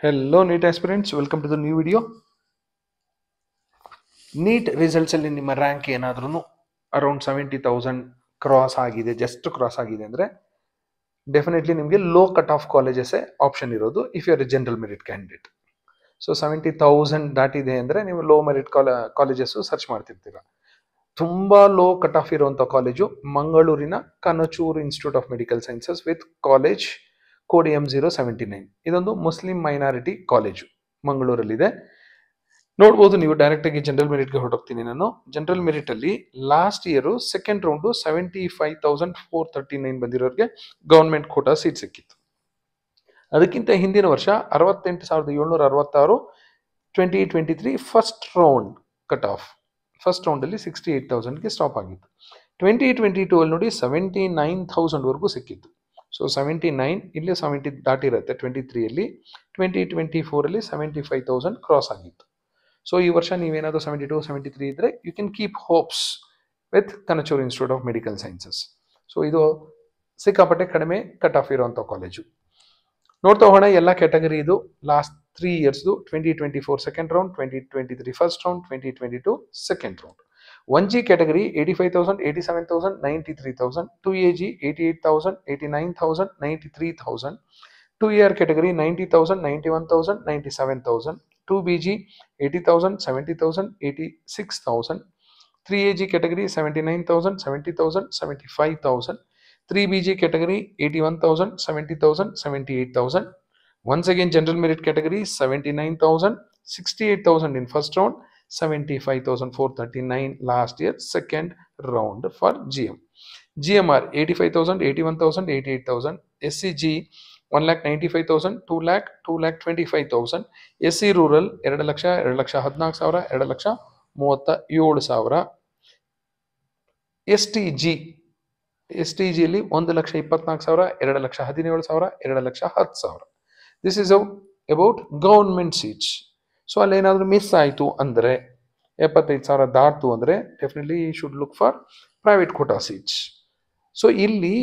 Hello NEET aspirants, welcome to the new video. NEET results ಅಲ್ಲಿ ನಿಮ್ಮ rank ಏನಾದ್ರೂ around 70,000 cross ಆಗಿದೆ, just cross ಆಗಿದೆ ಅಂದ್ರೆ ಡೆಫಿನೆಟ್ಲಿ ನಿಮಗೆ low cut off colleges option ಇರೋದು if you are a general merit candidate. So 70,000 ದಾಟಿದೆ ಅಂದ್ರೆ ನೀವು ಲೋ ಮೆರಿಟ್ ಕಾಲೇಜಸ್ ಸರ್ಚ್ ಮಾಡ್ತಿರ್ತೀರ. ತುಂಬಾ ಲೋ ಕಟ್ ಆಫ್ ಇರುವಂತ ಕಾಲೇಜು ಮಂಗಳೂರಿನ Kanachur institute of medical sciences with college code M079. ಇದೊಂದು ಮುಸ್ಲಿಂ ಮೈನಾರಿಟಿ ಕಾಲೇಜು ಮಂಗಳೂರಲ್ಲಿದೆ. ನೋಡ್ಬೋದು ನೀವು ಡೈರೆಕ್ಟ್ ಆಗಿ ಜನರಲ್ ಮೆರಿಟ್ಗೆ ಹೊರಟೋಗ್ತೀನಿ. ನಾನು ಜನರಲ್ ಮೆರಿಟ್ ಅಲ್ಲಿ ಲಾಸ್ಟ್ ಇಯರ್ ಸೆಕೆಂಡ್ ರೌಂಡ್ 75,439 ಬಂದಿರೋರಿಗೆ ಗವರ್ಮೆಂಟ್ ಕೋಟಾ ಸೀಟ್ ಸಿಕ್ಕಿತ್ತು. ಅದಕ್ಕಿಂತ ಹಿಂದಿನ ವರ್ಷ 68,766 2023 first round cut off. First round ಅಲ್ಲಿ 68,000ಗೆ ಸ್ಟಾಪ್ ಆಗಿತ್ತು. 2022 ಅಲ್ಲಿ ನೋಡಿ 79,000 ವರೆಗೂ ಸಿಕ್ಕಿತ್ತು. ಸೊ 79 ಇಲ್ಲಿ 70 ದಾಟಿರುತ್ತೆ 23 ಅಲ್ಲಿ. 2024 ಅಲ್ಲಿ 75,000 ಕ್ರಾಸ್ ಆಗಿತ್ತು. ಸೊ ಈ ವರ್ಷ ನೀವೇನಾದರೂ 72 73 ಇದ್ರೆ you can keep hopes with Kanachur institute of medical sciences. So ಇದು ಸಿಕ್ಕಾಪಟ್ಟೆ ಕಡಿಮೆ ಕಟ್ ಆಫ್ ಇರುವಂಥ ಕಾಲೇಜು. ನೋಡ್ತಾ ಹೋಗೋಣ ಎಲ್ಲ ಕ್ಯಾಟಗರಿ. ಇದು last 3 ಇಯರ್ಸ್ದು 2024 second round, 2023 first round, 2022 second round. 1G category 85,000, 87,000, 93,000. 2AG 88,000, 89,000, 93,000. 2AR category 90,000, 91,000, 97,000. 2BG 80,000, 70,000, 86,000. 3AG category 79,000, 70,000, 75,000. 3BG category 81,000, 70,000, 78,000. Once again general merit category 79,000, 68,000 in first round, 75,439 last year second round for GM. GMR 85,000, 81,000, 88,000. SCG 1,95,000, 2 lakh, 2,25,000. SC rural 2 lakh, 2 lakh 14,000, 2 lakh 37,000. STG ಅಲ್ಲಿ 1 lakh 24,000, 2 lakh 17,000, 2 lakh 10,000. This is about government seats. So ಅಲ್ಲೇನಾದರೂ miss ಆಯಿತು ಅಂದರೆ 75,000 ದಾಟ್ತು ಅಂದರೆ definitely should look for private quota seats. So ಇಲ್ಲಿ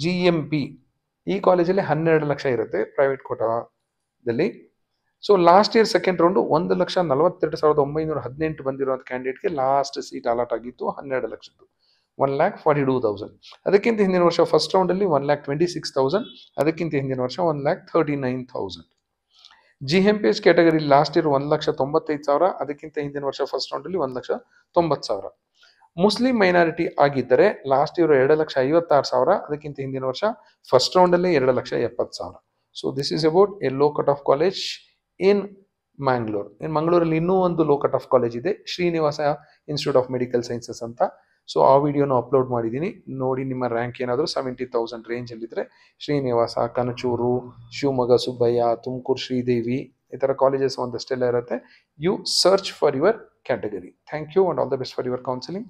GMP ಈ ಕಾಲೇಜಲ್ಲಿ 12 ಲಕ್ಷ ಇರುತ್ತೆ ಪ್ರೈವೇಟ್ ಕೋಟಾದಲ್ಲಿ. So last year second round 1,42,918 ಬಂದಿರುವಂಥ ಕ್ಯಾಂಡಿಡೇಟ್ಗೆ ಲಾಸ್ಟ್ ಸೀಟ್ ಅಲಾಟ್ ಆಗಿತ್ತು 12 ಲಕ್ಷದ್ದು, 1,42,000. ಅದಕ್ಕಿಂತ ಹಿಂದಿನ ವರ್ಷ ಫಸ್ಟ್ ರೌಂಡಲ್ಲಿ 1,26,000, ಅದಕ್ಕಿಂತ ಹಿಂದಿನ ವರ್ಷ 1,39,000. GMPH ಕ್ಯಾಟಗರಿ ಲಾಸ್ಟ್ ಇಯರ್ 1,95,000, ಅದಕ್ಕಿಂತ ಹಿಂದಿನ ವರ್ಷ ಫಸ್ಟ್ ರೌಂಡಲ್ಲಿ 1,90,000. ಮುಸ್ಲಿಂ ಮೈನಾರಿಟಿ ಆಗಿದ್ದರೆ ಲಾಸ್ಟ್ ಇಯರ್ 2,56,000, ಅದಕ್ಕಿಂತ ಹಿಂದಿನ ವರ್ಷ ಫಸ್ಟ್ ರೌಂಡಲ್ಲಿ 2,70,000. So this is about a low cut off college in Mangalore. ಮಂಗಳೂರಲ್ಲಿ ಇನ್ನೂ ಒಂದು ಲೋ ಕಟ್ ಆಫ್ ಕಾಲೇಜ್ ಇದೆ, Srinivasa institute of medical sciences ಅಂತ. ಸೊ ಆ ವಿಡಿಯೋನ ಅಪ್ಲೋಡ್ ಮಾಡಿದ್ದೀನಿ, ನೋಡಿ. ನಿಮ್ಮ ರ್ಯಾಂಕ್ ಏನಾದರೂ 70,000 ರೇಂಜಲ್ಲಿದ್ದರೆ ಶ್ರೀನಿವಾಸ, ಕನಚೂರು, ಶಿವಮೊಗ್ಗ ಸುಬ್ಬಯ್ಯ, ತುಮಕೂರು ಶ್ರೀದೇವಿ ಈ ಥರ ಕಾಲೇಜಸ್ ಒಂದಷ್ಟೆಲ್ಲ ಇರುತ್ತೆ. You search for your category. Thank you and all the best for your counselling.